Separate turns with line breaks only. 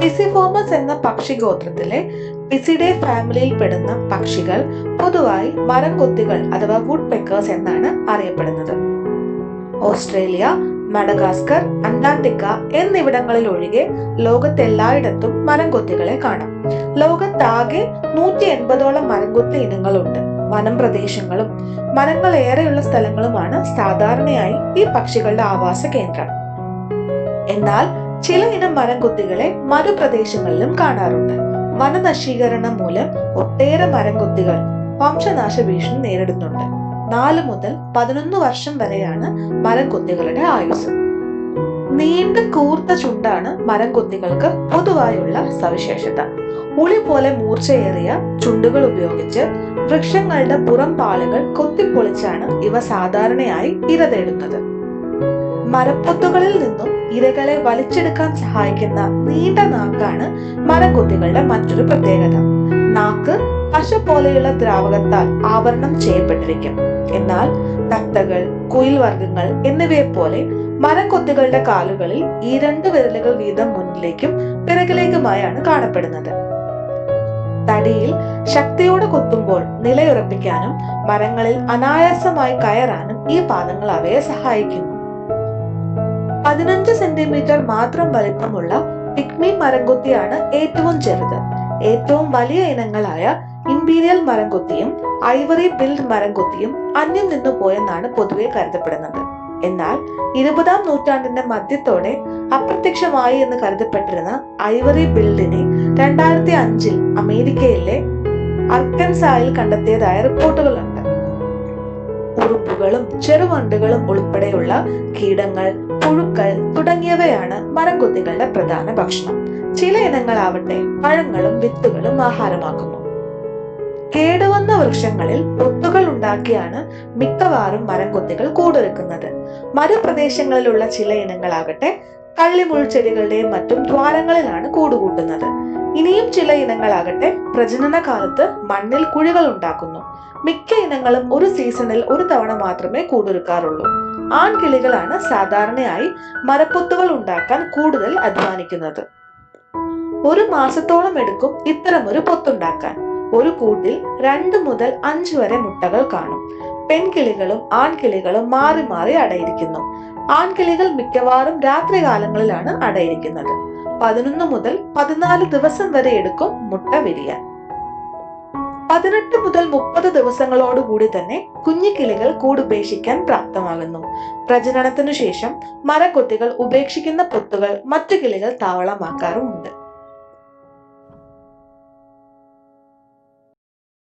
പിസിഫോമസ് എന്ന പക്ഷിഗോത്രത്തിലെ പിസിഡേ ഫാമിലിയിൽ പെടുന്ന പക്ഷികൾ പൊതുവായി മരംകൊത്തികൾ അഥവാ വുഡ്പെക്കേഴ്സ് എന്നാണ് അറിയപ്പെടുന്നത്. ഓസ്ട്രേലിയ, മഡഗാസ്കർ, അന്റാർട്ടിക്ക എന്നിവിടങ്ങളിൽ ഒഴികെ ലോകത്തെല്ലായിടത്തും മരംകൊത്തികളെ കാണാം. ലോകത്താകെ 180ഓളം മരംകൊത്തി ഇനങ്ങളുണ്ട്. വനം പ്രദേശങ്ങളും മരങ്ങൾ ഏറെയുള്ള സ്ഥലങ്ങളുമാണ് സാധാരണയായി ഈ പക്ഷികളുടെ ആവാസ കേന്ദ്രം. എന്നാൽ ചില ഇനം മരംകൊത്തികളെ മരുപ്രദേശങ്ങളിലും കാണാറുണ്ട്. വനനശീകരണം മൂലം ഒട്ടേറെ മരംകൊത്തികൾ വംശനാശ ഭീഷണി നേരിടുന്നുണ്ട്. 4 മുതൽ 11 വർഷം വരെയാണ് മരംകൊത്തികളുടെ ആയുസ്. നീണ്ട കൂർത്ത ചുണ്ടാണ് മരംകൊത്തികൾക്ക് പൊതുവായുള്ള സവിശേഷത. ഉളി പോലെ മൂർച്ചയേറിയ ചുണ്ടുകൾ ഉപയോഗിച്ച് വൃക്ഷങ്ങളുടെ പുറം പാളുകൾ കൊത്തിപ്പൊളിച്ചാണ് ഇവ സാധാരണയായി ഇര തേടുന്നത്. മരപ്പൊത്തുകളിൽ നിന്നും ഇരകളെ വലിച്ചെടുക്കാൻ സഹായിക്കുന്ന നീണ്ട നാക്കാണ് മരംകൊത്തികളുടെ മറ്റൊരു പ്രത്യേകത. നാക്ക് പശ പോലെയുള്ള ദ്രാവകത്താൽ ആവരണം ചെയ്യപ്പെട്ടിരിക്കും. എന്നാൽ തത്തകൾ, കുയിൽ വർഗ്ഗങ്ങൾ എന്നിവയെ പോലെ മരംകൊത്തികളുടെ കാലുകളിൽ ഈ 2 വിരലുകൾ വീതം മുന്നിലേക്കും പിറകിലേക്കുമായാണ് കാണപ്പെടുന്നത്. തടിയിൽ ശക്തിയോടെ കൊത്തുമ്പോൾ നിലയുറപ്പിക്കാനും മരങ്ങളിൽ അനായാസമായി കയറാനും ഈ പാദങ്ങൾ അവയെ സഹായിക്കുന്നു. 15 സെന്റിമീറ്റർ മാത്രം വലിപ്പമുള്ള പിഗ്മി മരംകൊത്തിയാണ് ഏറ്റവും ചെറുത്. ഏറ്റവും വലിയ ഇനങ്ങളായ ഇംപീരിയൽ മരംകൊത്തിയും ഐവറി ബിൽഡ് മരംകൊത്തിയും അന്യം നിന്നു പോയെന്നാണ് പൊതുവെ കരുതപ്പെടുന്നത്. എന്നാൽ 20-ാം നൂറ്റാണ്ടിന്റെ മധ്യത്തോടെ അപ്രത്യക്ഷമായി എന്ന് കരുതപ്പെട്ടിരുന്ന ഐവറി ബിൽഡിനെ 2005-ൽ അമേരിക്കയിലെ അർക്കൻസായിൽ കണ്ടെത്തിയതായ റിപ്പോർട്ടുകളുണ്ട്. ഉറുമ്പുകളും ചെറുവണ്ടുകളും ഉൾപ്പെടെയുള്ള കീടങ്ങൾ, പുഴുക്കൾ തുടങ്ങിയവയാണ് മരംകൊത്തികളുടെ പ്രധാന ഭക്ഷണം. ചില ഇനങ്ങളാവട്ടെ പഴങ്ങളും വിത്തുകളും ആഹാരമാക്കുന്നു. കേടുവന്ന വൃക്ഷങ്ങളിൽ പൊത്തുകൾ ഉണ്ടാക്കിയാണ് മിക്കവാറും മരംകൊത്തികൾ കൂടൊരുക്കുന്നത്. മരുപ്രദേശങ്ങളിലുള്ള ചില ഇനങ്ങളാകട്ടെ കള്ളിമുൾച്ചെടികളുടെയും മറ്റും ദ്വാരങ്ങളിലാണ് കൂടുകൂട്ടുന്നത്. ഇനിയും ചില ഇനങ്ങളാകട്ടെ പ്രജനന കാലത്ത് മണ്ണിൽ കുഴികൾ ഉണ്ടാക്കുന്നു. മിക്ക ഇനങ്ങളും ഒരു സീസണിൽ ഒരു തവണ മാത്രമേ കൂടൊരുക്കാറുള്ളൂ. ആൺകിളികളാണ് സാധാരണയായി മരപ്പൊത്തുകൾ ഉണ്ടാക്കാൻ കൂടുതൽ അധ്വാനിക്കുന്നത്. 1 മാസത്തോളം എടുക്കും ഇത്തരമൊരു പൊത്തുണ്ടാക്കാൻ. ഒരു കൂട്ടിൽ 2 മുതൽ 5 വരെ മുട്ടകൾ കാണും. പെൺകിളികളും ആൺകിളികളും മാറി മാറി അടയിരിക്കുന്നു. ആൺകിളികൾ മിക്കവാറും രാത്രികാലങ്ങളിലാണ് അടയിരിക്കുന്നത്. 11 മുതൽ 14 ദിവസം വരെ എടുക്കും മുട്ട വിരിയാൻ. 18 മുതൽ 30 ദിവസങ്ങളോടുകൂടി തന്നെ കുഞ്ഞിക്കിളികൾ കൂടുപേക്ഷിക്കാൻ പ്രാപ്തമാകുന്നു. പ്രജനനത്തിനു ശേഷം മരംകൊത്തികൾ ഉപേക്ഷിക്കുന്ന പൊത്തുകൾ മറ്റു കിളികൾ താവളമാക്കാറുമുണ്ട്.